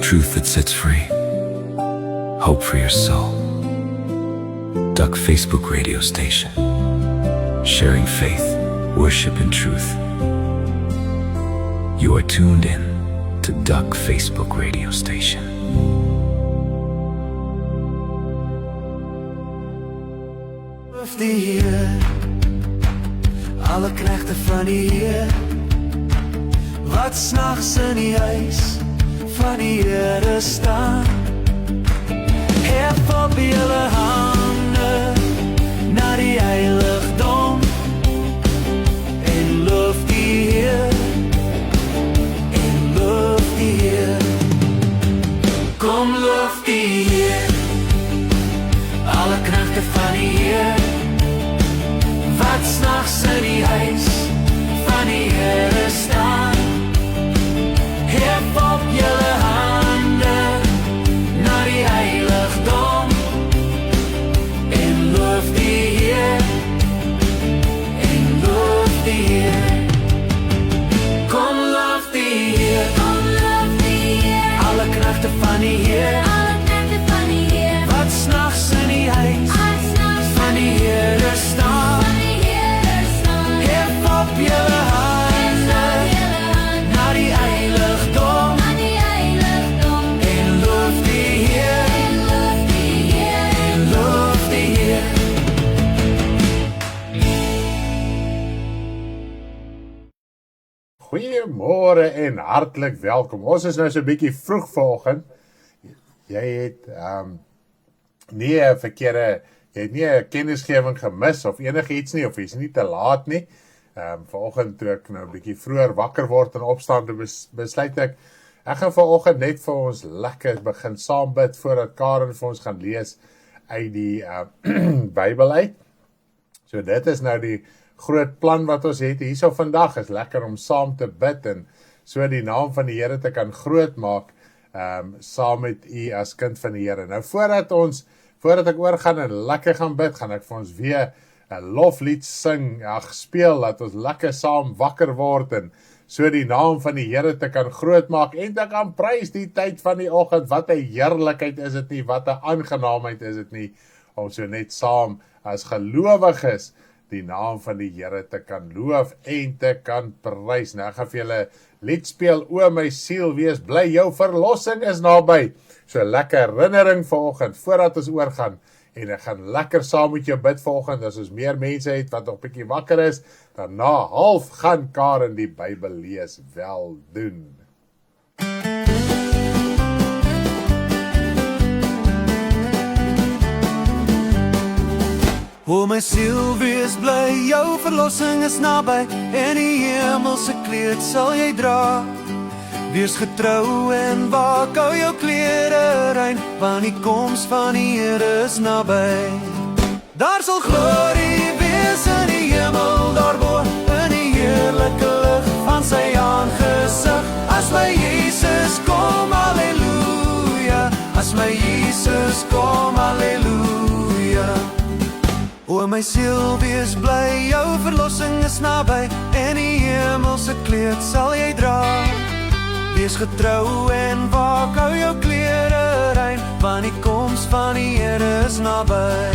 Truth that sets free. Hope for your soul. Duck Facebook radio station. Sharing faith, worship, and truth. You are tuned in to Duck Facebook radio station. Die Heer, alle knegte van die Heer, wat s'nachts in die huis van die Here staan. Hef op julle hande na die heiligdom en loof die Heer, en loof die Heer. Kom loof die Heer, alle knegte van die Heer, wat s'nachts in die huis van die Here staan. Hef op julle hande na die heiligdom en loof die Heer, en loof die Heer. Kom loof die Heer, alle knegte van die Heer, wat s'nachts in die huis van die Here staan. Hef op julle hande na die heiligdom en loof die Heer, en loof die Heer. Goeiemôre en hartlik welkom. Ons is nou so 'n bietjie vroeg vanoggend. Jy het nie 'n verkeerde, jy het nie 'n kennisgewing gemis of enigiets nie, of jy's nie te laat nie. Vanoggend toe ek nou 'n bietjie vroeër wakker word en opstaan, toe besluit ek gaan vanoggend net vir ons lekker begin saam bid voordat Karen vir ons gaan lees uit die Bybel uit. So dit is nou die groot plan wat ons het hierso vandag, is lekker om saam te bid en so die naam van die Here te kan groot maak, saam met u as kind van die Here. Nou voordat ek oorgaan en lekker gaan bid, gaan ek vir ons weer 'n loflied sing, speel, dat ons lekker saam wakker word en so die naam van die Here te kan groot maak en te kan prys die tyd van die oggend. Wat 'n heerlikheid is dit nie, wat 'n aangenaamheid is dit nie, om so net saam as gelowiges die naam van die Here te kan loof en te kan prys. Nou ek gaan vir julle lied speel, O my siel, wees bly, jou verlossing is naby. So lekker herinnering vanoggend, voordat ons oorgaan, en ek gaan lekker saam met jou bid vanoggend, as ons meer mense het wat nog bietjie wakker is, dan na half gaan Karen die Bybel lees. Wel doen. O my siel, wees bly, jou verlossing is naby, en die hemelse kleed sal jy dra. Wees getrou en waak, hou jou klere rein, want die koms van die Here is naby. Daar sal glorie wees in die hemel daarbo, in die heerlike lig van sy aangesig. As my Jesus kom, halleluja, as my Jesus kom, halleluja. O my siel, wees bly, jou verlossing is naby, en die hemelse kleed sal jy dra. Wees getrou en waak, hou jou klere rein, want die koms van die Here is naby.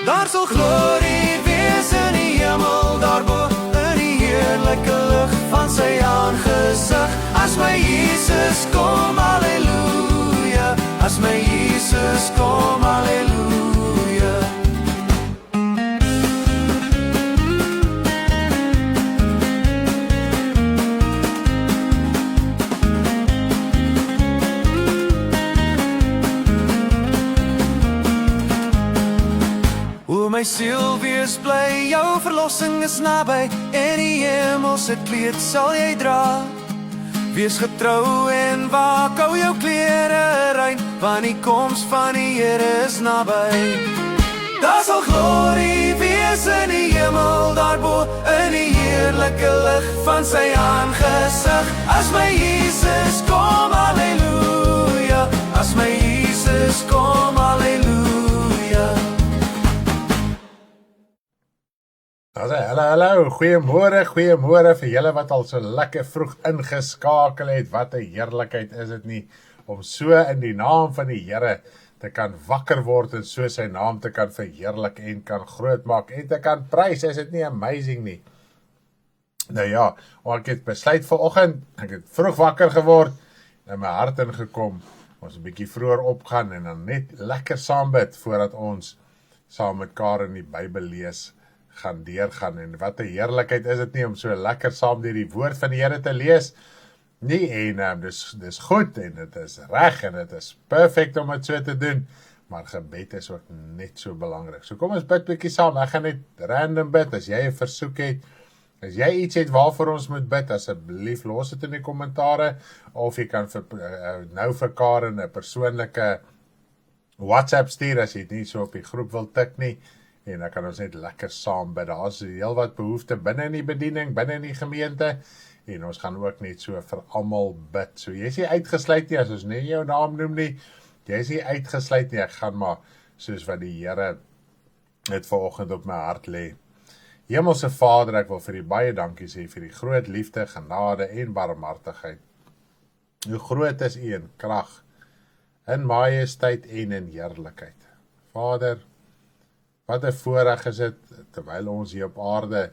Daar sal glorie wees in die hemel daarbo, in die heerlike lig van sy aangesig. As my Jesus kom, halleluja, as my Jesus kom, halleluja. My siel, wees bly, jou verlossing is naby, en die hemelse kleed sal jy dra. Wees getrou en waak, hou jou klere rein, want die koms van die Here is naby. Daar sal glorie wees in die hemel daarbo, in die heerlike lig van sy aangesig. As my Jesus kom, halleluja, as my Jesus kom, halleluja. Hallo, goeiemôre vir julle wat al so lekker vroeg ingeskakel het. Wat 'n heerlikheid is dit nie om so in die naam van die Here te kan wakker word en so sy naam te kan verheerlik en kan groot maak en te kan prys. Is dit nie amazing nie? Nou ja, ek het besluit vanoggend, ek het vroeg wakker geword, en my hart ingekom, ons 'n bietjie vroeër opgaan en dan net lekker saam bid voordat ons saam met mekaar in die Bybel lees gaan deurgaan. En wat 'n heerlikheid is dit nie om so lekker saam deur die woord van die Here te lees nie, en dis goed en dit is reg en dit is perfek om dit so te doen, maar gebed is ook net so belangrik. So kom ons bid bietjie saam. Ek gaan net random bid. As jy 'n versoek het, as jy iets het waarvoor ons moet bid, asseblief los dit in die kommentare, of jy kan nou vir Karen 'n persoonlike WhatsApp stuur as jy dit nie so op die groep wil tik nie, en dan kan ons net lekker saam bid. Daar's heel wat behoefte binne in die bediening, binne in die gemeente, en ons gaan ook net so vir almal bid. So jy is nie uitgesluit nie, as ons nie jou naam noem nie, jy is nie uitgesluit nie, ek gaan maar soos wat die Here het vanoggend op my hart lê. Hemelse Vader, ek wil vir U baie dankie sê vir die groot liefde, genade en barmhartigheid. Hoe groot is U in krag, in majesteit en in heerlikheid. Vader, wat 'n voorreg is dit, terwyl ons hier op aarde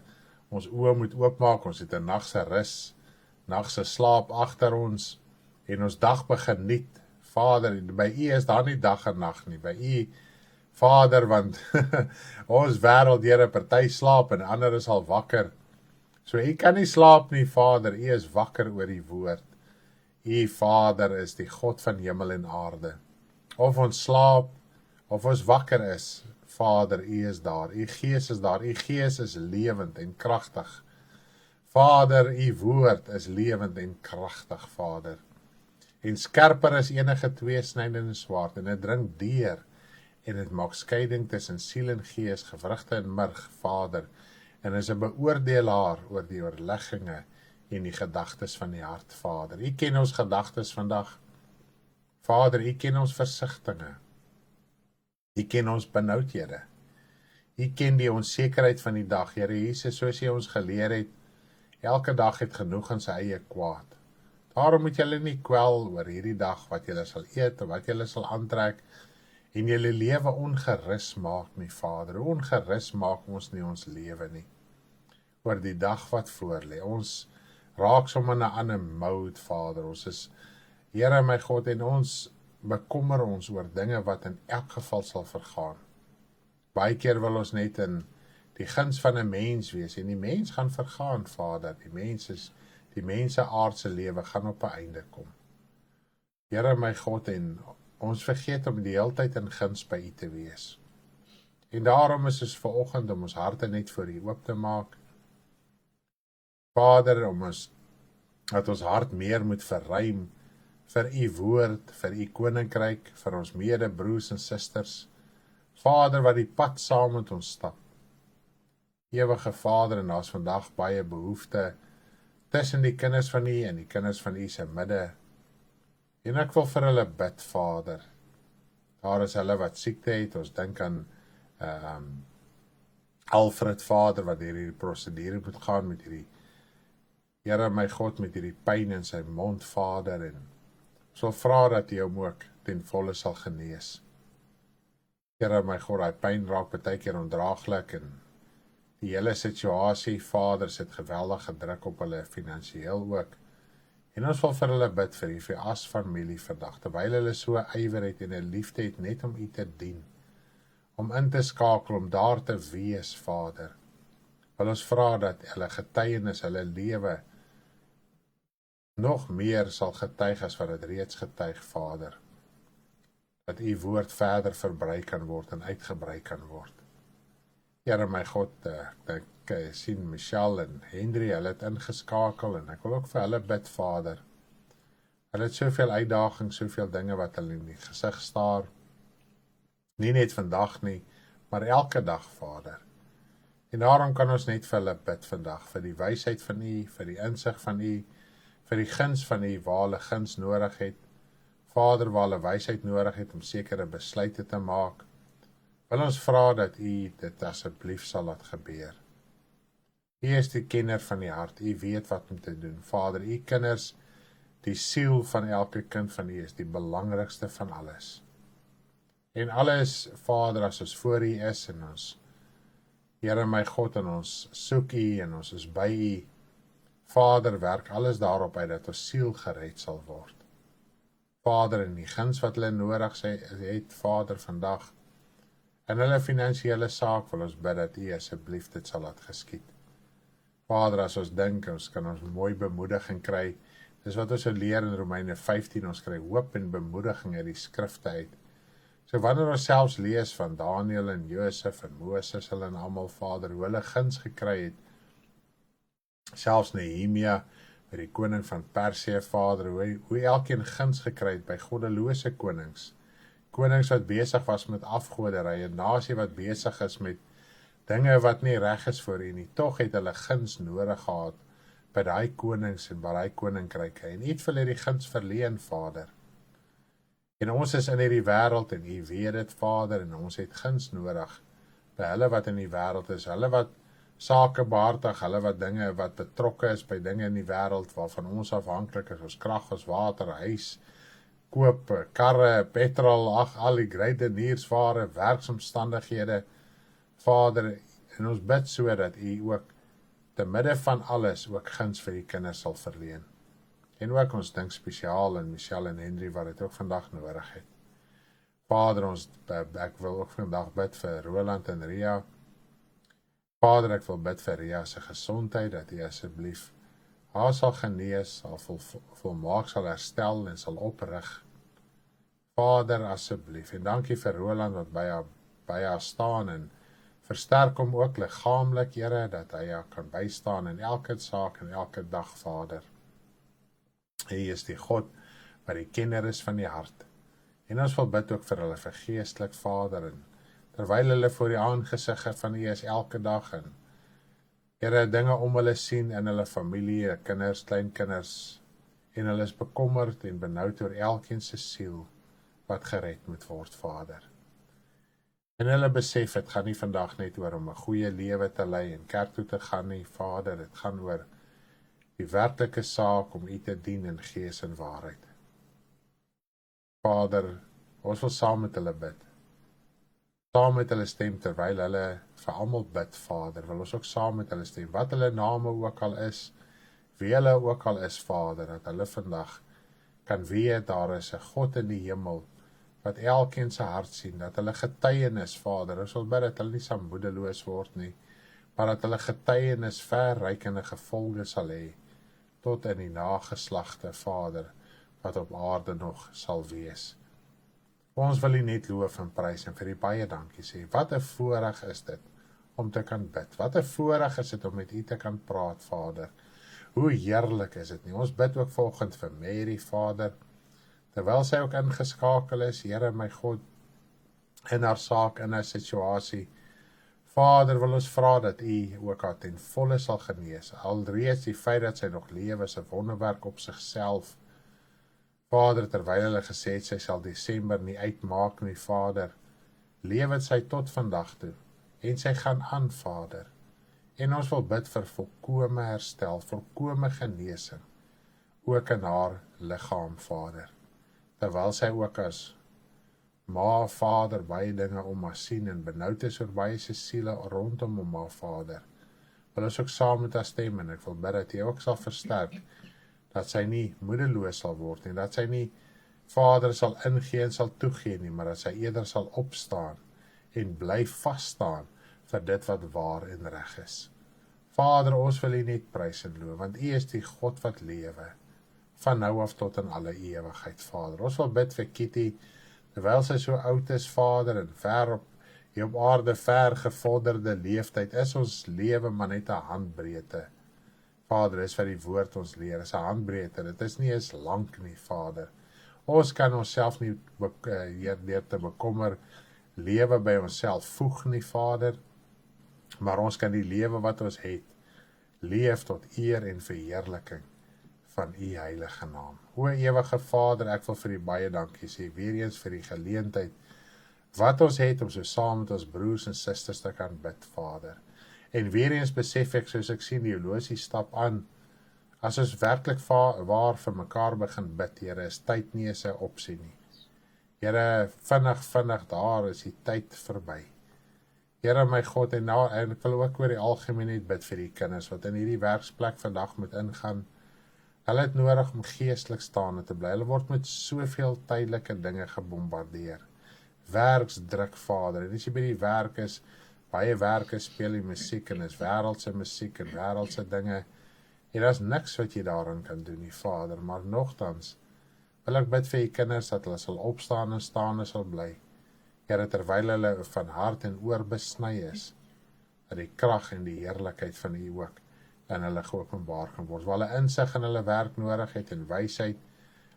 ons oë moet oopmaak, ons het 'n nag se rus, nag se slaap agter ons, en ons dag begin nuut. Vader, by U is daar nie dag en nag nie, by U, Vader, want ons wêreld, Here, party slaap en ander is al wakker. So U kan nie slaap nie, Vader, U is wakker oor die woord. U, Vader, is die God van hemel en aarde. Of ons slaap, of ons wakker is, Vader, U is daar. U Gees is daar. U Gees is lewend en kragtig. Vader, U woord is lewend en kragtig, Vader. En skerper as enige tweesnydende swaard, en dit dring deur, en dit maak skeiding tussen siel en gees, gewrigte en murg, Vader, en is 'n beoordelaar oor die oorlegginge en die gedagtes van die hart, Vader. U ken ons gedagtes vandag. Vader, U ken ons versigtinge. U ken ons benoudhede. U ken die onsekerheid van die dag. Here Jesus, soos U ons geleer het, elke dag het genoeg in sy eie kwaad. Daarom moet julle nie kwel oor hierdie dag, wat julle sal eet, of wat julle sal aantrek, en julle lewe ongerus maak nie, Vader. Ongerus maak ons nie ons lewe nie, oor die dag wat voor lê. Ons raak sommer in 'n ander mode, Vader. Ons is, Here my God, en ons bekommer ons oor dinge wat in elk geval sal vergaan. Baie keer wil ons net in die guns van 'n mens wees, en die mens gaan vergaan, Vader. Die mens se aardse lewe gaan op 'n einde kom. Here my God, en ons vergeet om die hele tyd in guns by U te wees. En daarom is ons vanoggend om ons harte net vir U oop te maak. Vader, dat ons hart meer moet verruim vir U woord, vir U koninkryk, vir ons medebroers en susters. Vader, wat die pad saam met ons stap. Ewige Vader, en daar's vandag baie behoefte tussen die kinders van U en die kinders van U se midde. En ek wil vir hulle bid, Vader. Daar is hulle wat siekte het, ons dink aan Alfred, Vader, wat hierdie prosedure moet gaan met hierdie, Here my God, met hierdie pyn in sy mond, Vader, en ons wil vra dat U hom ook ten volle sal genees. Here my God, daai pyn raak baie keer ondraaglik, en die hele situasie, Vader, sit geweldige druk op hulle finansiëel ook. En ons wil vir hulle bid vir U, vir as familie vandag, terwyl hulle so ywer het en 'n liefde het net om U te dien, om in te skakel, om daar te wees, Vader. Wil ons vra dat hulle getuienis, hulle lewe, nog meer sal getuig as wat dit reeds getuig, Vader. Dat U woord verder verbrei kan word en uitgebrei kan word. Here my God, ek sien Michelle en Henry, hulle het ingeskakel, en ek wil ook vir hulle bid, Vader. Hulle het soveel uitdagings, soveel dinge wat hulle in die gesig staar. Nie net vandag nie, maar elke dag, Vader. En daarom kan ons net vir hulle bid vandag, vir die wysheid van U, vir die insig van U, vir die guns van U, waar hulle guns nodig het. Vader, waar hulle wysheid nodig het om sekere besluite te maak, wil ons vra dat U dit asseblief sal laat gebeur. U is die kenner van die hart, U weet wat om te doen. Vader, U kinders Die siel van elke kind van U is die belangrikste van alles. En alles, Vader, as ons voor U is en ons, Here my God, en ons soek U en ons is by U, Vader, werk alles daarop uit dat ons siel gered sal word. Vader, in die guns wat hulle nodig het, Vader, vandag, in hulle finansiële saak wil ons bid dat U asseblief dit sal laat geskied. Vader, as ons dink, ons kan ons mooi bemoediging kry. Dis wat ons leer in Romeine 15, ons kry hoop en bemoediging uit die skrifte uit. So wanneer ons selfs lees van Daniel en Josef en Moses, hulle en almal, Vader, hoe hulle guns gekry het, selfs Nehemia, met die koning van Persië, Vader, hoe elkeen guns gekry het by goddelose konings, konings wat besig was met afgoderry, 'n nasie wat besig is met dinge wat nie reg is vir U nie, tog het hulle guns nodig gehad by daai konings en by daai koninkryke, en U het vir hulle die guns verleen, Vader. En ons is in hierdie wêreld, en U weet dit, Vader, en ons het guns nodig by hulle wat in die wêreld is, hulle wat sake behartig, hulle wat dinge wat betrokke is by dinge in die wêreld waarvan ons afhanklik is, ons krag, ons water, huis, koop, karre, petrol, al die grydeniersware, werksomstandighede, Vader, en ons bid so dat U ook te midde van alles ook guns vir die kinders sal verleen. En ook ons dink spesiaal aan Michelle en Henry wat dit ook vandag nodig het. Vader, ek wil ook vandag bid vir Roland en Ria. Vader, ek wil bid vir Ria se gesondheid, dat U asseblief haar sal genees, sal volmaak sal herstel en sal oprig. Vader, asseblief, en dankie vir Roland wat by haar staan en versterk hom ook liggaamlik, Here, dat hy haar kan bystaan in elke saak en elke dag, Vader. Hy is die God wat die kenner is van die hart. En ons wil bid ook vir hulle vergeestelik, Vader, en terwyl hulle voor die aangesigte van U is elke dag, en Here, dinge om hulle sien in hulle familie, kinders, kleinkinders, en hulle is bekommerd en benoud oor elkeen se siel wat gered moet word, Vader. En hulle besef, het gaan nie vandag net oor om 'n goeie lewe te lei en kerk toe te gaan nie, Vader, dit gaan oor die werklike saak om U te dien in gees en waarheid. Vader, ons wil saam met hulle bid. Saam met hulle stem terwyl hulle vir almal bid, Vader, wil ons ook saam met hulle stem, wat hulle name ook al is, wie hulle ook al is, Vader, dat hulle vandag kan weet, daar is 'n God in die hemel, wat elkeen se hart sien, dat hulle getuienis, Vader, ons wil bid dat hulle nie moedeloos word nie, maar dat hulle getuienis verrykende gevolge sal hê, tot in die nageslagte, Vader, wat op aarde nog sal wees. Ons wil U net loof en prys en vir U baie dankie sê. Wat 'n voorreg is dit om te kan bid. Wat 'n voorreg is dit om met U te kan praat, Vader. Hoe heerlik is dit nie. Ons bid ook vanoggend vir Mary, Vader, terwyl sy ook ingeskakel is, Here my God, in haar saak, in haar situasie. Vader, wil ons vra dat U ook haar ten volle sal genees. Alreeds die feit dat sy nog lewe is 'n wonderwerk op sigself. Vader, terwyl hulle gesê het, sy sal Desember nie uitmaak nie, Vader, lewe sy tot vandag toe, en sy gaan aan, Vader. En ons wil bid vir volkome herstel, volkome genesing, ook in haar liggaam, Vader. Terwyl sy ook as ma, Vader, baie dinge om haar sien en benoud is oor baie se siele rondom hom, haar Vader. Wil ons ook saam met haar stem, en ek wil bid dat U ook sal versterk, dat sy nie moedeloos sal word, en dat sy nie, Vader, sal ingee en sal toegee nie, maar dat sy eerder sal opstaan en bly vasstaan vir dit wat waar en reg is. Vader, ons wil U net prys en loof, want U is die God wat lewe, van nou af tot in alle ewigheid, Vader. Ons wil bid vir Kitty, terwyl sy so oud is, Vader, en ver op aarde, ver gevorderde leeftyd, is ons lewe maar net 'n handbreedte. Vader, is wat die woord ons leer, is 'n handbreedte, dit is nie eens lank nie, Vader. Ons kan onsself nie deur te bekommer, lewe by onsself voeg nie, Vader, maar ons kan die lewe wat ons het, leef tot eer en verheerliking van U heilige naam. O ewige Vader, ek wil vir U baie dankie sê, weer eens vir die geleentheid, wat ons het om so saam met ons broers en susters te kan bid, Vader. En weer eens besef ek, soos ek sien, die horlosie stap aan As ons werklik waar vir mekaar begin bid, Here, is tyd nie eens 'n opsie nie. Here, vinnig daar is die tyd verby. Here, my God, en ek wil ook oor die algemeen net bid vir die kinders, wat in hierdie werksplek vandag moet ingaan. Hulle het nodig om geestelik staande te bly. Hulle word met soveel tydelike dinge gebombardeer. Werksdruk, Vader, en as jy by die werk is, baie werke speel die musiek, en is wêreldse musiek, en wêreldse dinge, en daar is niks wat jy daarin kan doen nie, Vader, maar nogtans, wil ek bid vir die kinders, dat hulle sal opstaan en staande sal bly. Here, terwyl hulle van hart en oor besny is, dat die krag en die heerlikheid van U ook in hulle geopenbaar kan word, waar hulle insig in hulle werk nodig het, en wysheid,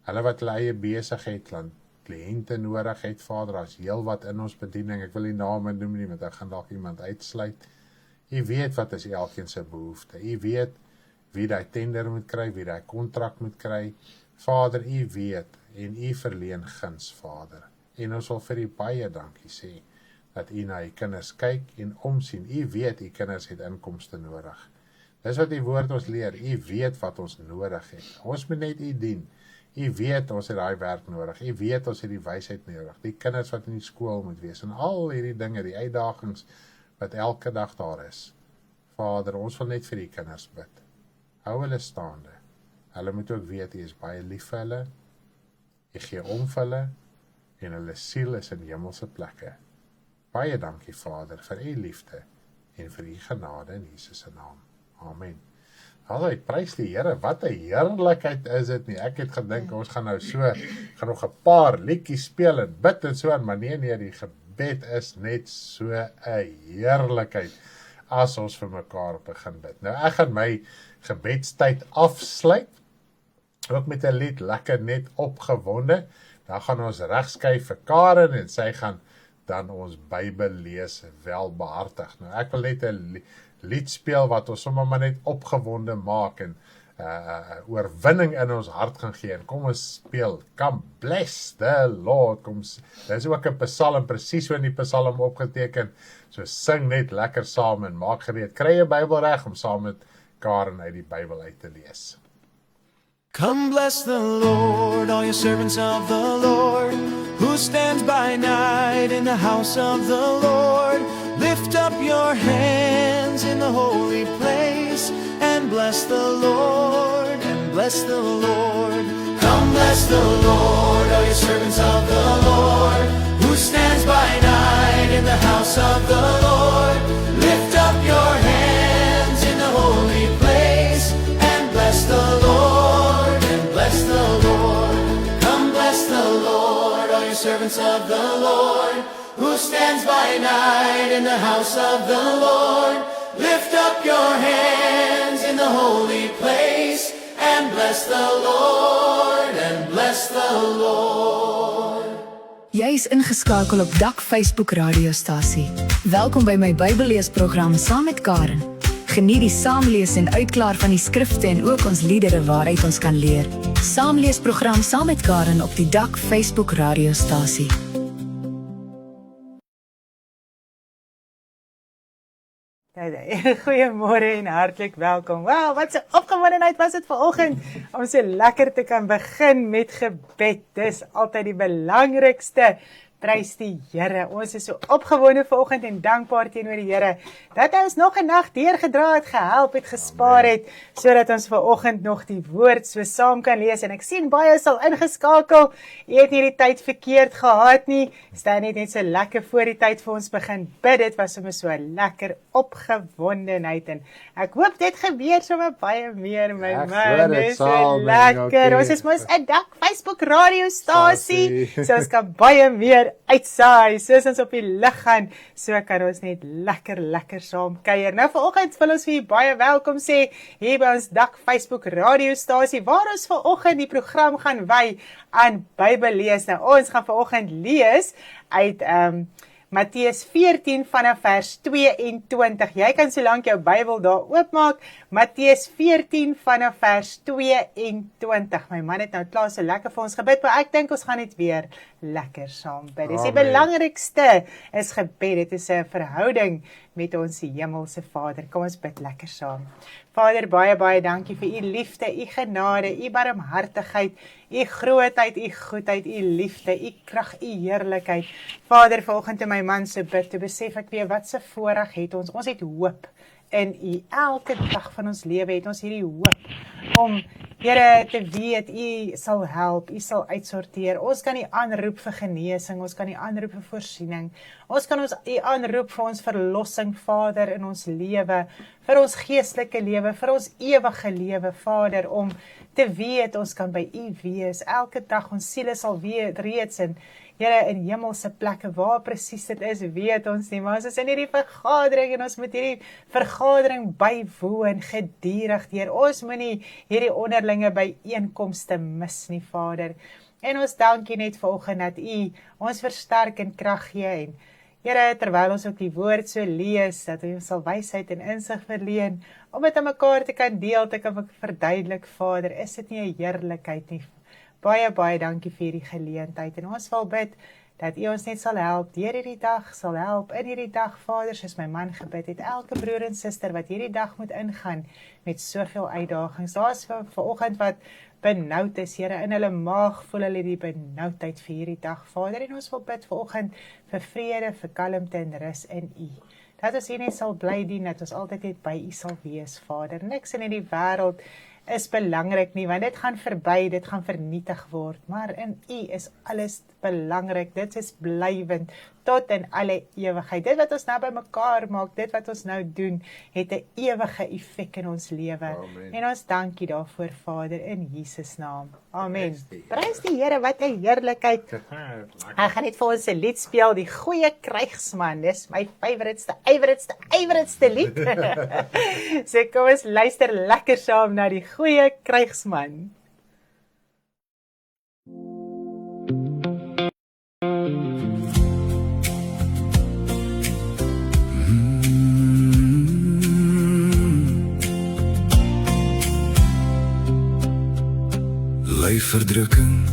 hulle wat hulle eie besigheid, kliënte nodig het, Vader, as heel wat in ons bediening, ek wil die name noem nie, want ek gaan dalk iemand uitsluit. U weet wat is elkeen se behoefte, U weet wie die tender moet kry, wie die kontrak moet kry, Vader, U weet, en U verleen guns, Vader, en ons wil vir U baie dankie sê, dat U na U kinders kyk en omsien, U weet U kinders het inkomste nodig. Dis wat die woord ons leer, U weet wat ons nodig het, ons moet net U dien, U weet ons het daai werk nodig, U weet ons het die wysheid nodig, die kinders wat in die skool moet wees, en al hierdie dinge, die uitdagings, wat elke dag daar is. Vader, ons wil net vir die kinders bid, hou hulle staande, hulle moet ook weet, U is baie lief vir hulle, U gee om vir hulle, en hulle siel is in hemelse plekke. Baie dankie, Vader, vir U liefde, en vir U genade in Jesus se naam. Amen. Hallo, prys die Here, wat 'n heerlikheid is dit nie. Ek het gedink, ons gaan nou gaan nog 'n paar liedjies speel en bid en so, maar nee, die gebed is net so 'n heerlikheid, as ons vir mekaar begin bid. Nou, ek gaan my gebedstyd afsluit, ook met 'n lied, lekker net opgewonde, dan gaan ons regskuif vir Karen, en sy gaan dan ons Bybel lees wel behartig. Nou, ek wil net 'n lied speel wat ons sommer maar net opgewonde maak en oorwinning in ons hart gaan gee. En kom ons speel, Come Bless the Lord. Dit is ook 'n psalm, presies so in die psalm opgeteken. So sing net lekker saam en maak gereed. Kry jy Bybel reg om saam met Karen uit die Bybel uit te lees. Come bless the Lord, all you servants of the Lord, who stands by night in the house of the Lord. Lift up your hands in the holy place, and bless the Lord, and bless the Lord. Come bless the Lord, all you servants of the Lord, who stands by night in the house of the Lord. Lift up your hands in the holy place, and bless the Lord, and bless the Lord. Come bless the Lord, all you servants of the Lord, who stands by night in the house of the Lord. Lift up your hands in the holy place, and bless the Lord, and bless the Lord. Jy is ingeskakel op Dak Facebook radiostasie. Welkom by my Bybelleesprogram saam met Karen. Geniet die saamlees en uitklaar van die skrifte en ook ons liedere waaruit ons kan leer. Saamleesprogram saam met Karen op die Dak Facebook radiostasie. Goeiemôre en hartlik welkom. Wow, wat 'n opgewondenheid was dit vanoggend om so lekker te kan begin met gebed. Dis altyd die belangrikste. Prys die Here. Ons is so opgewonde vanoggend en dankbaar teenoor die Here dat hy ons nog 'n nag deurgedra het, gehelp het, gespaar het, sodat ons vanoggend nog die woord so saam kan lees. En ek sien baie is al ingeskakel. Jy het nie die tyd verkeerd gehad nie. Staan net so lekker voor die tyd vir ons begin bid. Dit was sommer so lekker opgewondenheid en ek hoop dit gebeur sommer baie meer, my man. Dis so lekker. Okay. Ons is mos 'n Dak Facebook radiostasie. So ons kan baie meer uitsaai, soos ons op die lig gaan, so kan ons net lekker saam kuier. Nou vanoggend wil ons vir julle baie welkom sê hier by ons Dak Facebook radiostasie, waar ons vanoggend die program gaan wy aan Bybel lees. Nou ons gaan vanoggend lees uit Matteus 14 vanaf vers 22. Jy kan solank jou Bybel daar oopmaak, Matteus 14 vanaf vers 22. My man het nou klaar so lekker vir ons gebid, maar ek dink ons gaan net weer lekker saam bid. Dis die Amen. belangrikste is gebed. Dit is 'n verhouding met ons hemelse Vader. Kom ons bid lekker saam. Vader, baie, baie dankie vir u liefde, u genade, u barmhartigheid, u grootheid, u goedheid, u liefde, u krag, u heerlikheid. Vader, vanoggend in my man se bid, te besef ek weer wat se voorreg het ons. Ons het hoop in u. Elke dag van ons lewe het ons hierdie hoop om, Here, te weet u sal help, u sal uitsorteer. Ons kan u aanroep vir genesing, ons kan u aanroep vir voorsiening. Ons kan u aanroep vir ons verlossing, Vader, in ons lewe, vir ons geestelike lewe, vir ons ewige lewe, Vader, om te weet ons kan by u wees. Elke dag ons siele sal weet reeds Here, in hemelse plekke, waar presies dit is, weet ons nie, maar ons is in hierdie vergadering en ons moet hierdie vergadering bywoon, gedurig deur. Ons moet nie hierdie onderlinge byeenkomste mis nie, Vader. En ons dankie net vanoggend dat u ons versterk en krag gee en Here, terwyl ons ook die woord so lees, dat u ons sal wysheid en insig verleen, om dit aan mekaar te kan deel, te kan verduidelik, Vader, is dit nie 'n heerlikheid nie. Baie, baie dankie vir die geleentheid en ons wil bid dat u ons net sal help deur hierdie dag, sal help in hierdie dag, Vader, soos my man gebid het, elke broer en suster wat hierdie dag moet ingaan met soveel uitdagings. Daar's vanoggend wat benoud is, Here, in hulle maag voel hulle die benoudheid vir hierdie dag, Vader, en ons wil bid vanoggend vir vrede, vir kalmte en rus in u. Dat ons hier net sal bly dien, dat ons altyd net by u sal wees, Vader. Niks in die wêreld is belangrik nie, want dit gaan verby, dit gaan vernietig word, maar in u is alles belangrik, dit is blywend, tot in alle ewigheid. Dit wat ons nou by mekaar maak, dit wat ons nou doen, het 'n ewige effek in ons lewe. Amen. En ons dankie daarvoor, Vader, in Jesus naam. Amen. Prys die Here, wat 'n heerlikheid. Ek gaan net vir ons 'n lied speel, die goeie krygsman. Dis my ywerigste lied. So kom ons luister lekker saam na die goeie krygsman. Verdrukking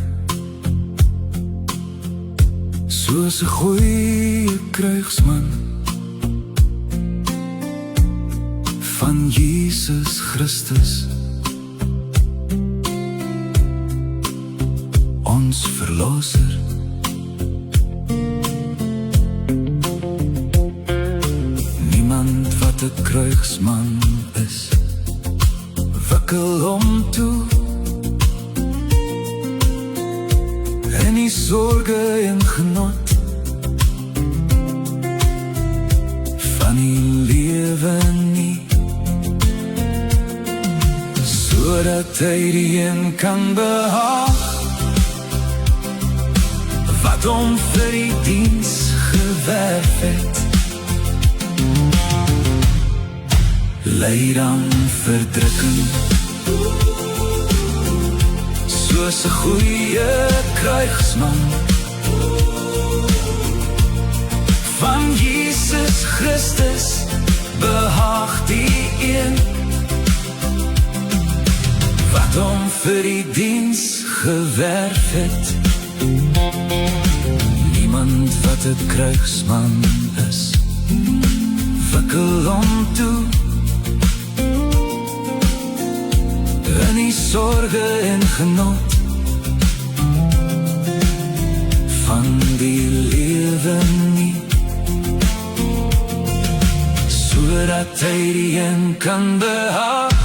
soos 'n goeie krygsman van Jesus Christus, ons verlosser. Niemand wat 'n krygsman is, wikkel hom toe en die sorge en genot van die lewe nie, sodat hy die een kan behaag wat hom vir die diens gewerf het. Lei dan verdrukking soos 'n goeie krygsman van Jesus Christus, behaag die een wat hom vir die diens gewerf het. Niemand wat 'n krygsman is, wikkel hom toe in die sorge en genot van die lewe nie, sodat hy die een kan behaag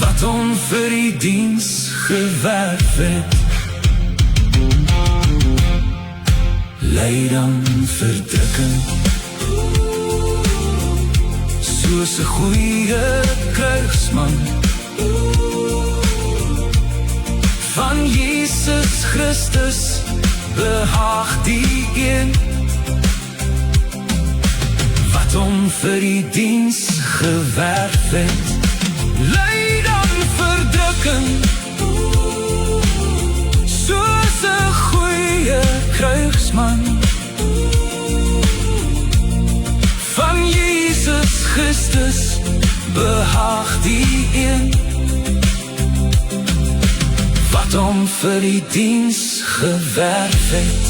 wat hom vir die diens gewerf het. Lei dan verdrukking soos 'n goeie krygsman van Jesus Christus, behaag die een wat hom vir die diens gewerf het. Lei dan verdrukking soos 'n goeie krygsman van Jesus Christus, hom vir die diens gewerf het.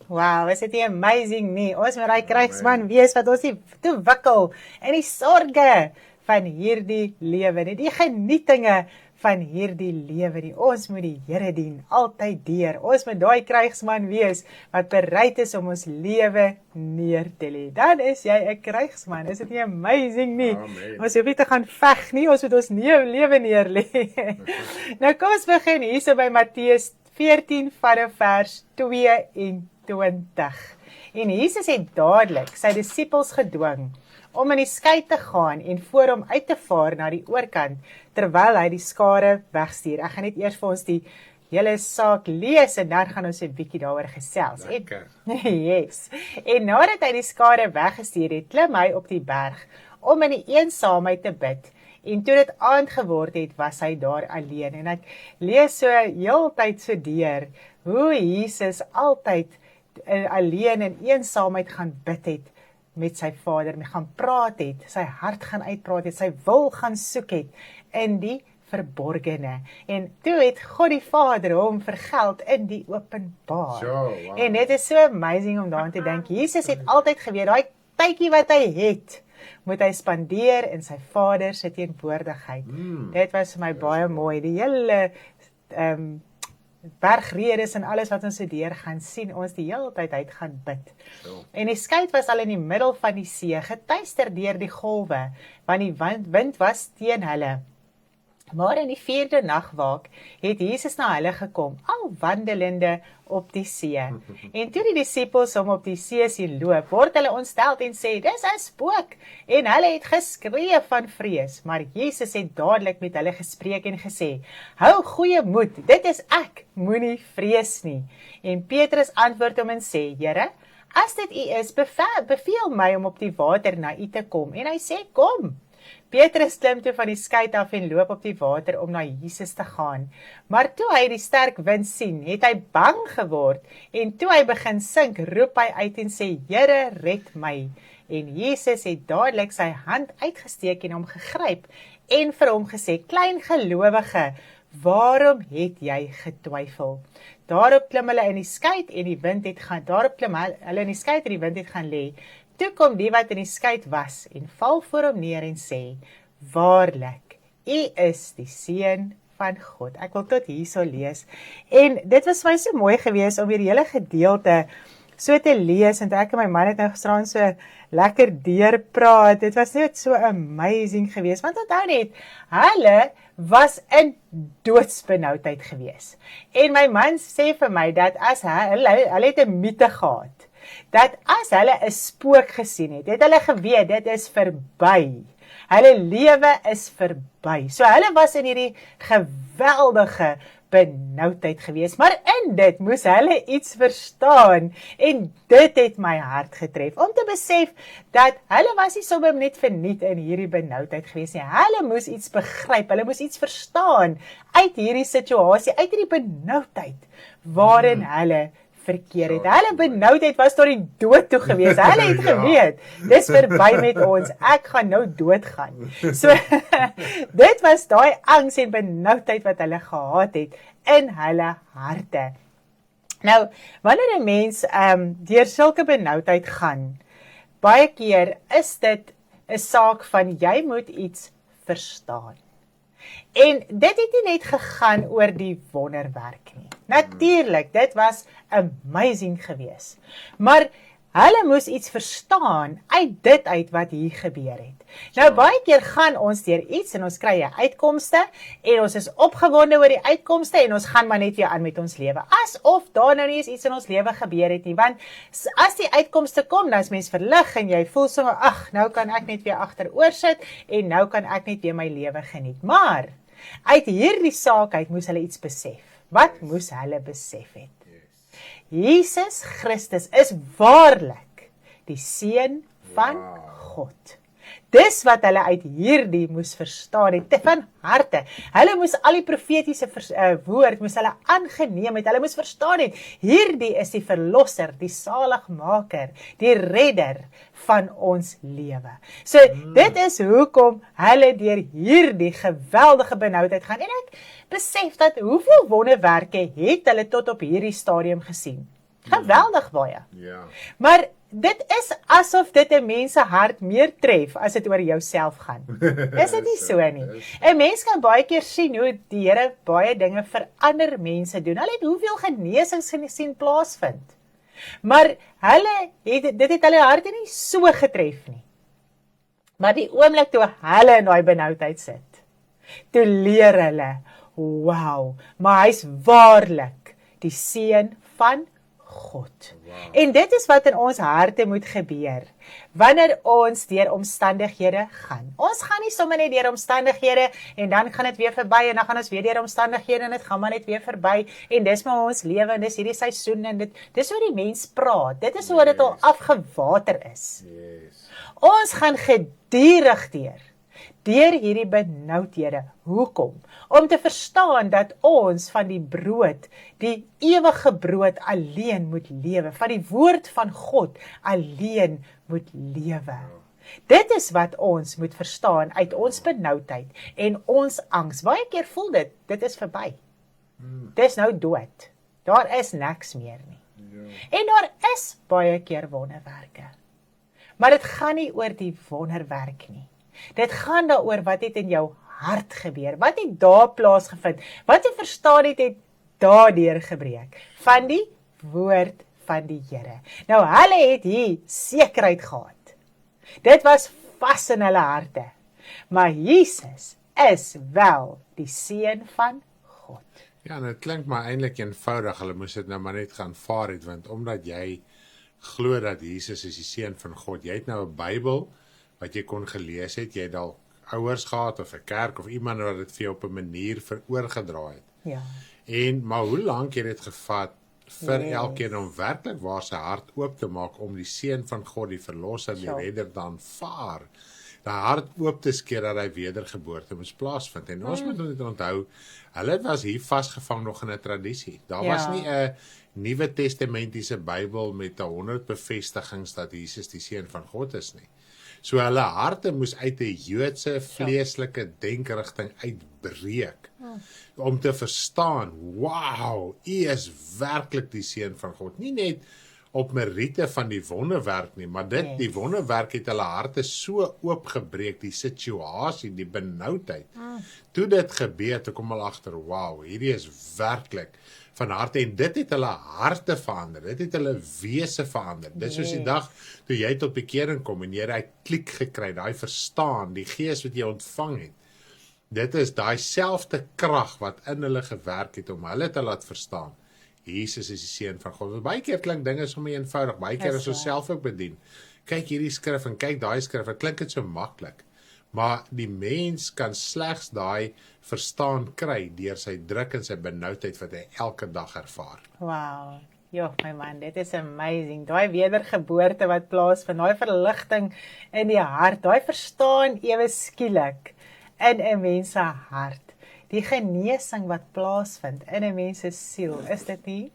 Wow, is dit nie amazing nie? Ons moet daai krygsman wees wat ons nie toe wikkel in die sorge van hierdie lewe nie, die genietinge van hierdie lewe nie. Ons moet die Here dien, altyd deur. Ons moet daai krygsman wees wat bereid is om ons lewe neer te lê. Dan is jy 'n krygsman. Is dit nie amazing nie? Amen. Ons hoef nie te gaan veg nie, ons moet ons lewe neer lê. Nou kom ons begin hierso by Matteus 14 vanaf vers 22. En Jesus het dadelik sy disippels gedwing om in die skei te gaan en voor hom uit te vaar na die oorkant, terwyl hy die skare wegstuur. Ek gaan net eers vir ons die hele saak lees en dan gaan ons 'n bietjie daaroor gesels. Lekker. Yes. En nadat hy die skare weggestuur het, klim hy op die berg om in die eensaamheid te bid. En toe dit aand geword het, was hy daar alleen. En ek lees so heeltyd so deur hoe Jesus altyd alleen in eensaamheid gaan bid het met sy Vader, met gaan praat het, sy hart gaan uitpraat het, sy wil gaan soek het in die verborgene. En toe het God die Vader hom vergeld in die openbaar. Sure, wow. En dit is so amazing om daaraan te dink. Jesus het altyd geweet, daai tydjie wat hy het, moet hy spandeer in sy Vader se teenwoordigheid. Dit was vir my baie mooi. Die hele bergredes en alles wat ons deur gaan sien, ons die hele tyd uit gaan bid. En die skei was al in die middel van die see, getuister deur die golwe, want die wind was teen hulle. Maar in die 4de nagwaak het Jesus na hulle gekom, al wandelende op die see. En toe die disippels hom op die see sien loop, word hulle ontstel en sê, dis 'n spook. En hulle het geskree van vrees, maar Jesus het dadelik met hulle gespreek en gesê, hou goeie moed, dit is ek, moenie vrees nie. En Petrus antwoord hom en sê, Here, as dit U is, beveel my om op die water na U te kom. En hy sê, kom. Petrus klim toe van die skei af en loop op die water om na Jesus te gaan. Maar toe hy die sterk wind sien, het hy bang geword en toe hy begin sink, roep hy uit en sê, Here, red my. En Jesus het dadelik sy hand uitgesteek en hom gegryp en vir hom gesê, klein gelowige, waarom het jy getwyfel? Daarop klim hulle in die skei en die wind het gaan lê. Toe kom die wat in die skei was en val voor hom neer en sê, waarlik, U is die Seun van God. Ek wil tot hierso lees. En dit was vir my so mooi geweest om hierdie hele gedeelte so te lees, en ek en my man het nou gisteraan so lekker deurpraat. Dit was net so amazing geweest, want onthou net, hulle was in doodsbenoudheid geweest. En my man sê vir my dat as hulle het 'n mite gehad, dat as hulle 'n spook gesien het hulle geweet, dit is verby. Hulle lewe is verby. So hulle was in hierdie geweldige benoudheid geweest, maar in dit moes hulle iets verstaan, en dit het my hart getref, om te besef dat hulle was nie sommer net verniet in hierdie benoudheid geweest nie, hulle moes iets begryp, hulle moes iets verstaan uit hierdie situasie, uit hierdie benoudheid, waarin hulle verkeer het. Hulle benoudheid was tot die dood toe gewees. Hulle het geweet, dis verby met ons, ek gaan nou doodgaan. So, dit was daai angs en benoudheid wat hulle gehad het in hulle harte. Nou, wanneer 'n mens deur sulke benoudheid gaan, baie keer is dit 'n saak van jy moet iets verstaan. En dit het nie net gegaan oor die wonderwerk nie. Natuurlik, dit was amazing geweest. Maar hulle moes iets verstaan uit dit uit wat hier gebeur het. Nou baie keer gaan ons deur iets en ons kry 'n uitkomste en ons is opgewonde oor die uitkomste en ons gaan maar net weer aan met ons lewe. Asof daar nou nie eens iets in ons lewe gebeur het nie, want as die uitkomste kom, dan is mens verlig en jy voel so, ag, nou kan ek net weer agteroor sit en nou kan ek net weer my lewe geniet. Maar uit hierdie saak uit moes hulle iets besef. Wat moes hulle besef het? Jesus Christus is waarlik die Seun van God. Dis wat hulle uit hierdie moes verstaan het, van harte. Hulle moes al die profetiese woord, moes hulle aangeneem het, hulle moes verstaan het, hierdie is die verlosser, die saligmaker, die redder van ons lewe. So, dit is hoekom hulle deur hierdie geweldige benoudheid gaan, en ek besef dat hoeveel wonderwerke het hulle tot op hierdie stadium gesien. Geweldig baie. Ja. Maar dit is asof dit 'n mens se hart meer tref as dit oor jouself gaan. Is dit nie so nie? 'n Mens kan baie keer sien hoe die Here baie dinge vir ander mense doen. Hulle het hoeveel genesings gesien plaasvind. Maar dit het hulle harte nie so getref nie. Maar die oomblik toe hulle in daai benoudheid sit, toe leer hulle, wow, maar hy's waarlik die seun van God. Wow. En dit is wat in ons harte moet gebeur, wanneer ons deur omstandighede gaan. Ons gaan nie sommer net deur omstandighede, en dan gaan dit weer verby, en dan gaan ons weer deur omstandighede, en dit gaan maar net weer verby, en dis maar ons lewe, en dis hierdie seisoen, en dis hoe die mens praat, dit is hoe dit al afgewater is. Yes. Ons gaan gedurig deur hierdie benoudhede. Hoekom? Om te verstaan dat ons van die brood, die ewige brood alleen moet lewe, van die woord van God alleen moet lewe. Dit is wat ons moet verstaan uit ons benoudheid en ons angs. Baie keer voel dit is verby. Dis nou dood. Daar is niks meer nie. En daar is baie keer wonderwerke. Maar dit gaan nie oor die wonderwerk nie. Dit gaan daaroor wat het in jou hart gebeur, wat het daar plaasgevind, wat jy verstaan het daardeur gebreek, van die woord van die Here. Nou hulle het hier sekerheid gehad. Dit was vas in hulle harte. Maar Jesus is wel die seun van God. Ja, en dit klink maar eintlik eenvoudig, hulle moes dit nou maar net gaan vaar het, want omdat jy glo dat Jesus is die seun van God, jy het nou 'n Bybel wat jy kon gelees het, jy het dalk ouers gehad of 'n kerk of iemand wat dit vir jou op 'n manier oorgedra het. Ja. Maar hoe lank het dit gevat vir elkeen om werklik waar sy hart oop te maak om die seun van God, die verlosser, die redder te aanvaar, die hart oop te skeer dat hy wedergeboorte moes plaasvind. En ons moet net onthou, hulle was hier vasgevang nog in 'n tradisie. Daar was nie 'n Nuwe Testamentiese Bybel met 100 bevestigings dat Jesus die seun van God is nie. So hulle harte moes uit 'n Joodse vleeslike denkrigting uitbreek om te verstaan, wow, U is werklik die seun van God. Nie net op meriete van die wonderwerk nie, maar die wonderwerk het hulle harte so oopgebreek, die situasie, die benoudheid. Toe dit gebeur, toe kom hulle agter, wow, hierdie is werklik van harte, en dit het hulle harte verander, dit het hulle wese verander. Dit is soos die dag toe jy tot bekering kom en jy daai klik gekry, daai verstaan, die gees wat jy ontvang het. Dit is daai selfde krag wat in hulle gewerk het om hulle te laat verstaan. Jesus is die seun van God. Baie keer klink dinge sommer eenvoudig, baie keer is ons self ook bedien. Kyk hierdie skrif en kyk daai skrif, dit klink dit so maklik. Maar die mens kan slegs daai verstaan kry deur sy druk en sy benoudheid wat hy elke dag ervaar. Wow. Ja, my man, dit is amazing. Daai wedergeboorte wat plaasvind, daai verligting in die hart, daai verstaan ewe skielik in 'n mens se hart. Die genesing wat plaasvind in 'n mens se siel, is dit nie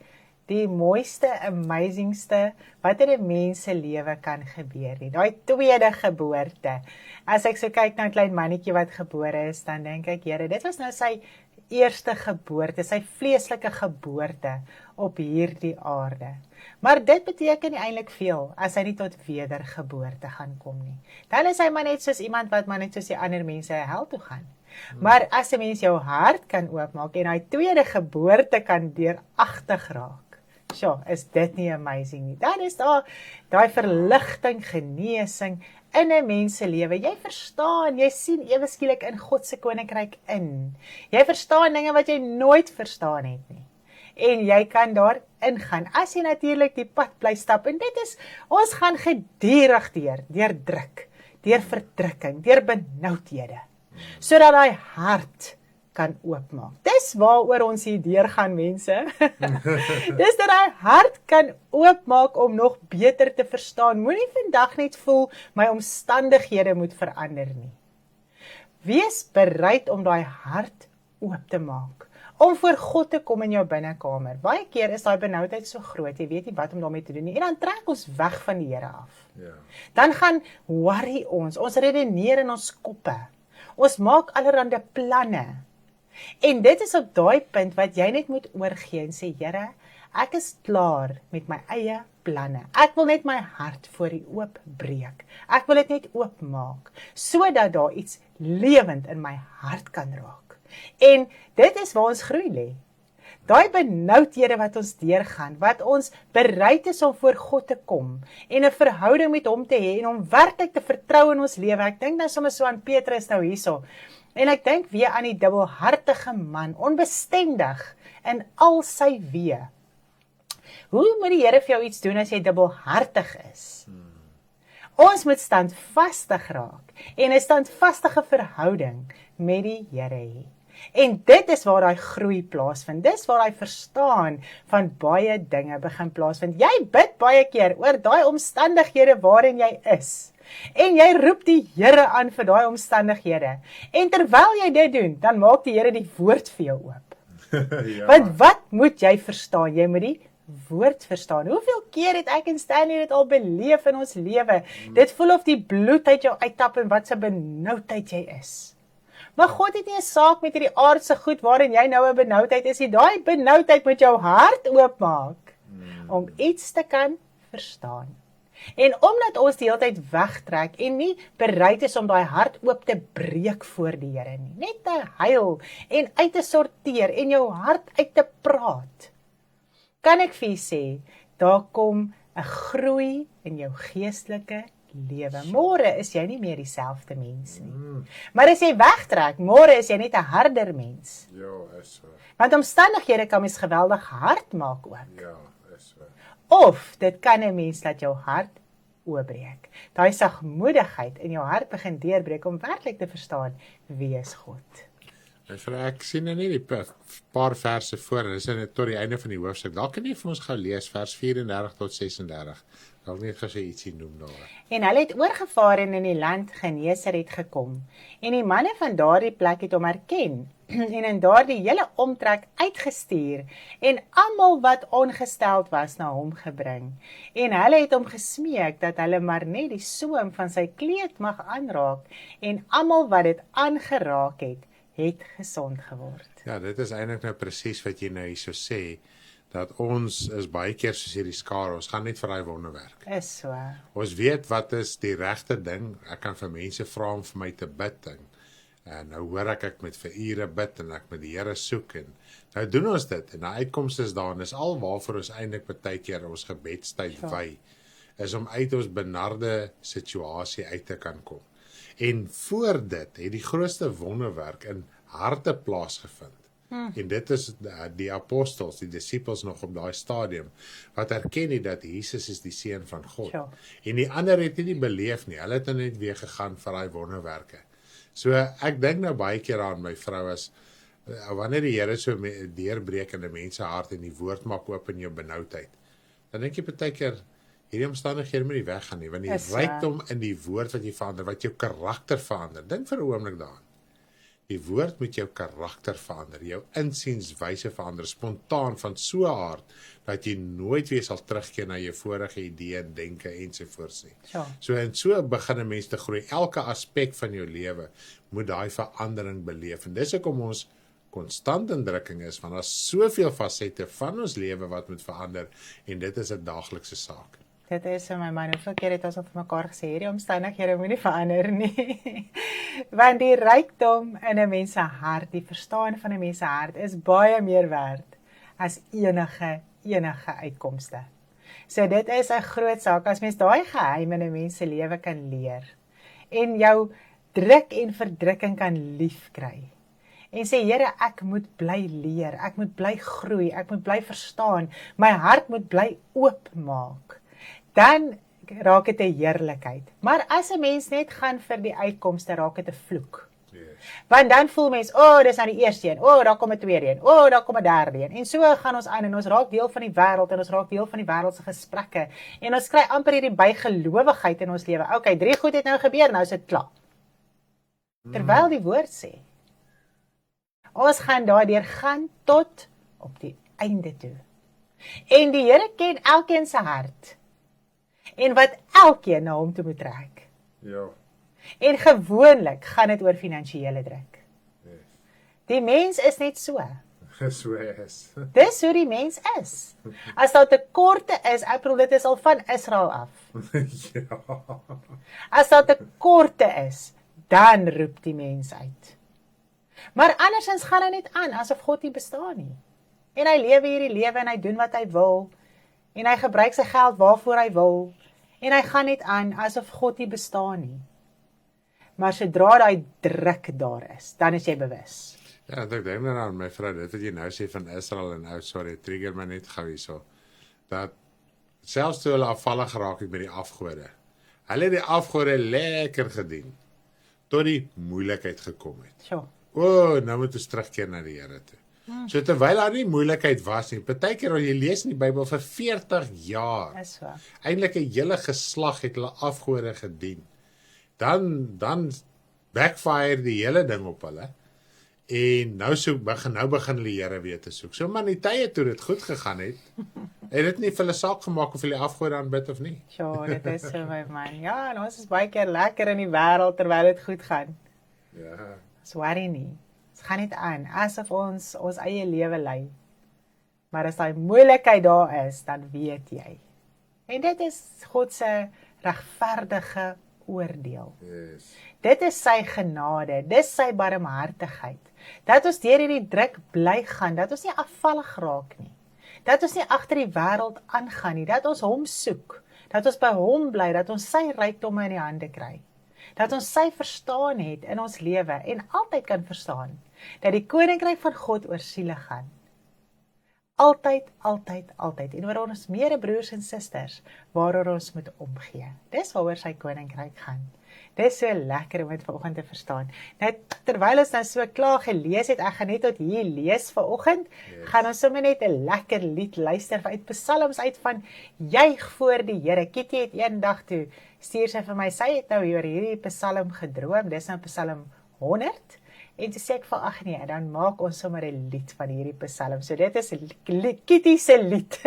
die mooiste, amazingste wat in 'n mens se lewe kan gebeur nie. Daai tweede geboorte. As ek so kyk na 'n klein mannetjie wat gebore is, dan dink ek, Here, dit was nou sy eerste geboorte, sy vleeslike geboorte op hierdie aarde. Maar dit beteken nie eintlik veel as hy nie tot wedergeboorte gaan kom nie. Dan is hy maar net soos iemand wat maar net soos die ander mense hel toe gaan. Maar as 'n mens jou hart kan oopmaak en hy tweede geboorte kan deuragtig raak, is dit nie amazing nie? Dan is daar daai verligting, genesing in 'n mens se lewe. Jy verstaan, jy sien ewe skielik in God se koninkryk in. Jy verstaan dinge wat jy nooit verstaan het nie. En jy kan daar ingaan, as jy natuurlik die pad bly stap. En dit is, ons gaan gedurig deur druk, deur verdrukking, deur benoudhede, sodat daai hart kan oopmaak. Dis waaroor ons hier deurgaan, mense. Dis dat hy hart kan oopmaak om nog beter te verstaan. Moenie vandag net voel my omstandighede moet verander nie. Wees bereid om daai hart oop te maak. Om voor God te kom in jou binnekamer. Baie keer is daai benoudheid so groot, jy weet nie wat om daarmee te doen nie. En dan trek ons weg van die Here af. Ja. Dan gaan worry ons redeneer in ons koppe. Ons maak allerhande planne. En dit is op daai punt wat jy net moet oorgee en sê, Here, ek is klaar met my eie planne. Ek wil net my hart voor U oopbreek. Ek wil dit net oopmaak, sodat daar iets lewend in my hart kan raak. En dit is waar ons groei lê. Daai benoudhede wat ons deurgaan, wat ons bereid is om voor God te kom en 'n verhouding met hom te hê en hom werklik te vertrou in ons lewe. Ek dink nou sommer so aan Petrus nou hierso. En ek dink weer aan die dubbelhartige man, onbestendig in al sy weë. Hoe moet die Here vir jou iets doen as jy dubbelhartig is? Ons moet standvastig raak en 'n standvastige verhouding met die Here hê. En dit is waar daai groei plaasvind. Dis waar daai verstaan van baie dinge begin plaasvind. Jy bid baie keer oor daai omstandighede waarin jy is. En jy roep die Here aan vir daai omstandighede. En terwyl jy dit doen, dan maak die Here die woord vir jou oop. Ja. Want wat moet jy verstaan? Jy moet die woord verstaan. Hoeveel keer het ek en Stanley dit al beleef in ons lewe? Dit voel of die bloed uit jou uittap en wat 'n benoudheid jy is. Maar God het nie 'n saak met hierdie aardse goed waarin jy nou 'n benoudheid is. Daai benoudheid moet jou hart oopmaak om iets te kan verstaan. En omdat ons die hele tyd wegtrek en nie bereid is om daai hart oop te breek voor die Here nie, net te huil en uit te sorteer en jou hart uit te praat, kan ek vir u sê, daar kom 'n groei in jou geestelike lewe. Môre is jy nie meer dieselfde mens nie. Maar as jy wegtrek, môre is jy net 'n harder mens. Ja, is so. Want omstandighede kan mens geweldig hard maak ook. Ja, is so. Of dit kan 'n mens laat jou hart oopbreek. Daai sagmoedigheid in jou hart begin deurbreek om werklik te verstaan wie is God. En vir ek sien nou nie die paar verse voor, en dis net tot die einde van die hoofstuk. Dalk kan jy vir ons gou lees vers 34 tot 36. Dalk net gesê ietsie noem daar. En hulle het oorgevaar en in die land Genesaret gekom. En die manne van daardie plek het hom herken en in daardie hele omtrek uitgestuur en almal wat ongesteld was na hom gebring. En hulle het hom gesmeek dat hulle maar net die soem van sy kleed mag aanraak en almal wat dit aangeraak het gesond geword. Ja, dit is eintlik nou presies wat jy nou hierso sê, dat ons is baie keer soos hierdie skare, ons gaan net vir daai wonderwerk. Is so. Ons weet wat is die regte ding. Ek kan vir mense vra om vir my te bid en nou hoor ek met vir ure bid en ek met die Here soek en nou doen ons dit en die uitkomste is daar en is al waarvoor ons eintlik baie keer ons gebedstyd wy, is om uit ons benarde situasie uit te kan kom. En voor dit het die grootste wonderwerk in harte plaasgevind. En dit is die apostels, die disippels nog op daai stadium, wat erken het dat Jesus is die Seun van God. Ja. En die ander het nie beleef nie, hulle het net weer gegaan vir daai wonderwerke. So ek dink nou baie keer aan my vrou as, wanneer die Here so deurbreek in 'n mens se hart en die woord maak oop in jou benoudheid, dan dink jy baie keer, hierdie omstandighede moet nie weggaan nie, want die rykdom in die woord wat jy verander, wat jou karakter verander, dink vir 'n oomblik daaraan. Die woord moet jou karakter verander, jou insienswyse verander, spontaan van so 'n aard, dat jy nooit weer sal terugkeer na jou vorige idee, denke ensovoorts nie. Ja. So en so begin 'n mens te groei. Elke aspek van jou lewe moet daai verandering beleef. En dis hoekom ons konstant in drukking is, want daar's soveel fasette van ons lewe wat moet verander, en dit is 'n daaglikse saak. Dit is so, my man, hoeveel keer het ons op mekaar gesê, hierdie omstandighede moenie verander nie. Want die rykdom in 'n mens se hart, die verstaan van 'n mens se hart, is baie meer werd as enige uitkomste. So dit is 'n groot saak, as mens daai geheim in 'n mens se lewe kan leer, en jou druk en verdrukking kan lief kry, en sê, Here, ek moet bly leer, ek moet bly groei, ek moet bly verstaan, my hart moet bly oopmaak, dan raak dit 'n heerlikheid. Maar as 'n mens net gaan vir die uitkomste, raak dit 'n vloek. Want dan voel mens, dis nou die eerste een, daar kom 'n tweede een, daar kom 'n derde een. En so gaan ons aan en ons raak deel van die wêreld en ons raak deel van die wêreld se gesprekke. En ons kry amper hierdie bygelowigheid in ons lewe. Okay, 3 goed het nou gebeur, nou is dit klaar. Terwyl die woord sê, ons gaan daardeur gaan tot op die einde toe. En die Here ken elkeen se hart. En wat elkeen na hom toe moet trek. Ja. En gewoonlik gaan dit oor finansiële druk. Die mens is net so. So is. Dis hoe die mens is. As daar tekorte is, ek bedoel dit is al van Israel af. Ja. As daar tekorte is, dan roep die mens uit. Maar andersins gaan hy net aan, asof God nie bestaan nie. En hy lewe hierdie lewe en hy doen wat hy wil. En hy gebruik sy geld waarvoor hy wil. En hy gaan net aan, asof God nie bestaan nie. Maar sodra daai druk daar is, dan is jy bewus. Ja, ek dink nou aan my vrou, dit wat jy nou sê van Israel en sorry, trigger my net gou hierso. Dat selfs toe hulle afvallig geraak het met die afgode. Hulle het die afgode lekker gedien tot die moeilikheid gekom het. Sjoe. Nou moet ons terugkeer na die Here toe. So terwyl daar nie moeilikheid was nie, partykeer as jy lees in die Bybel vir 40 jaar. Is so. Eintlik 'n hele geslag het hulle afgode gedien. Dan backfire die hele ding op hulle. En nou begin hulle die Here weer te soek. So man, die tye toe dit goed gegaan het dit nie vir hulle saak gemaak of hulle afgode aanbid of nie. Sjoe, dit is so my man. Ja, en ons is baie keer lekker in die wêreld terwyl dit goed gaan. Ja. Ons worry nie. Ons gaan net aan, asof ons eie lewe lei. Maar as daai moeilikheid daar is, dan weet jy. En dit is God se regverdige oordeel. Yes. Dit is sy genade, dis sy barmhartigheid. Dat ons deur hierdie druk bly gaan, dat ons nie afvallig raak nie. Dat ons nie agter die wêreld aangaan nie, dat ons hom soek, dat ons by hom bly, dat ons sy rykdomme in die hande kry. Dat ons sy verstaan het in ons lewe en altyd kan verstaan dat die koninkryk van God oor siele gaan. Altyd, altyd, altyd. En oor ons medebroers en susters waaroor ons moet omgee. Dis waaroor sy koninkryk gaan. Dis so lekker om dit vanoggend te verstaan. Nou, terwyl ons nou so klaar gelees het, ek gaan net tot hier lees vanoggend, gaan ons sommer net 'n lekker lied luister uit Psalms uit van Juig voor die Here. Kitty het eendag toe stuur sy vir my, sy het nou oor hierdie Psalm gedroom, dis nou Psalm 100. En toe sê ek van, ag nee, dan maak ons sommer 'n lied van hierdie Psalm. So dit is Kitty se lied.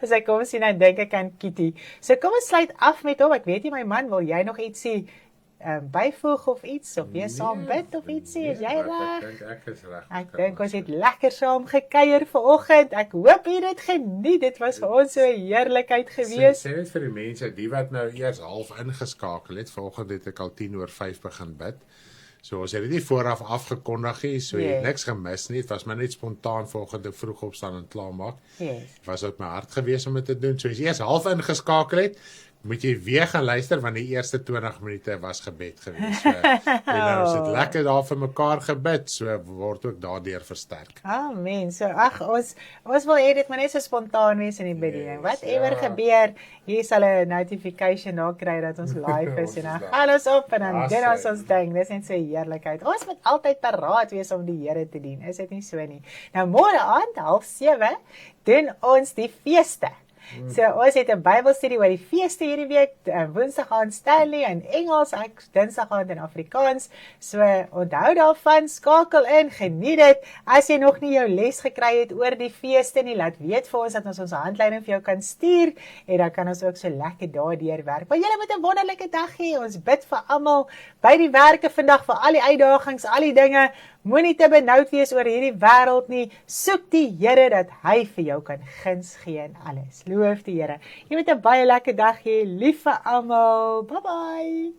As ek kom sien, dan dink ek aan Kitty. So kom ons sluit af met hom. Ek weet nie, my man, wil jy nog ietsie byvoeg of iets? Of jy saam bid of ietsie? Is jy reg? Ek is reg. Ek dink ons het lekker saam gekuier vanoggend. Ek hoop jy het geniet. Dit was vir ons so 'n heerlikheid gewees. Sê net vir die mense, die wat nou eers half ingeskakel het, vanoggend het ek al 10:05 begin bid. So ons het dit nie vooraf afgekondig nie, so jy het niks gemis nie. Dit was maar net spontaan vanoggend vroeg opstaan en klaarmaak. Yes. Was op my hart gewees om dit te doen. So as jy eers half ingeskakel het, moet jy weer gaan luister want die eerste 20 minute was gebed gewees. So, en nou is dit lekker daar vir mekaar gebid, so word ook daardeur versterk. Amen. So ag ons wil hê dit moet net so spontaan wees in die bediening. Whatever gebeur, hier sal 'n notification daar kry dat ons live is en dan gaan ons op en dan doen ons ding. Dis net so 'n heerlikheid. Ons moet altyd paraat wees om die Here te dien. Is dit nie so nie? Nou môre aand 6:30 doen ons die feeste. So ons het 'n Bybelstudie oor die feeste hierdie week, Woensdag aand Stanley in Engels, ek Dinsdag aand in Afrikaans. So onthou daarvan, skakel in, geniet dit. As jy nog nie jou les gekry het oor die feeste nie, laat weet vir ons dat ons handleiding vir jou kan stuur en dan kan ons ook so lekker daardeur werk. Maar julle moet 'n wonderlike dag hê. Ons bid vir almal by die werke vandag, vir al die uitdagings, al die dinge. Moenie te benoud wees oor hierdie wêreld nie. Soek die Here dat hy vir jou kan guns gee in alles. Loof die Here. Jy moet 'n baie lekker dag hê. Lief vir almal. Bye bye.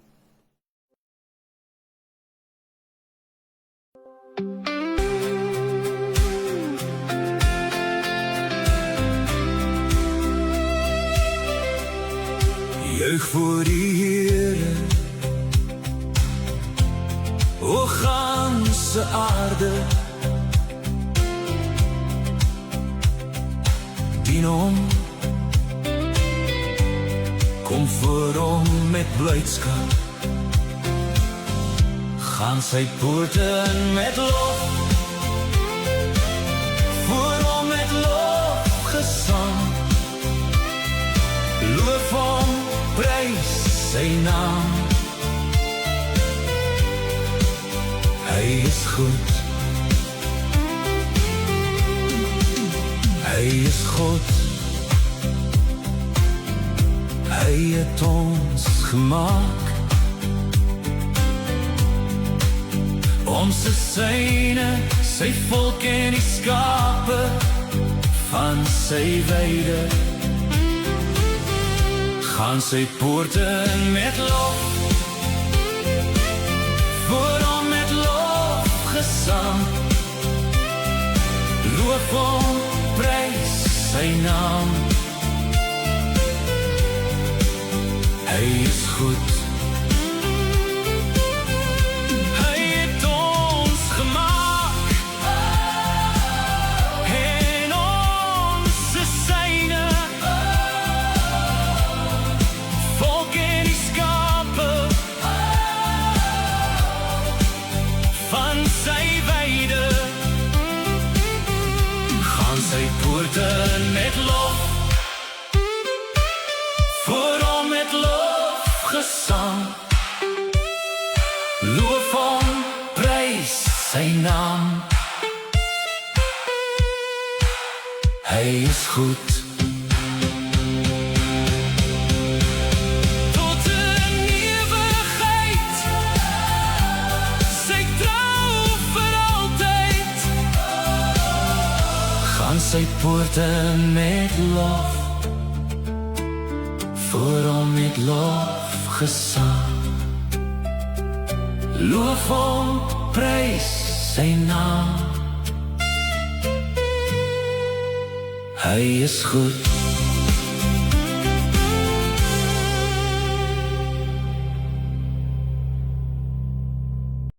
Juig voor die Here, o ganse aarde, dien hom, kom voor hom met blydskap, gaan sy poorte in met lof, voor hom met lofgesang, loof hom, prys sy naam. Hy is goed, hy is God, hy het ons gemaak, ons is syne, sy volk en die skape van sy weide. Gaan sy poorte in met lof, voor hom met lofgesang, loof hom, prys sy naam. Hy is goed, hy het ons gemaak, en ons is syne, volk en die skape van sy weide. Gaan sy poorte met lof, voor hom met lofgesang, loof hom, prys sy naam. Hy is goed, tot in ewigheid, sy trou vir altyd. Gaan sy poorte met lof, voor hom met lofgesang, loof hom, prys sy naam. Hy is goed.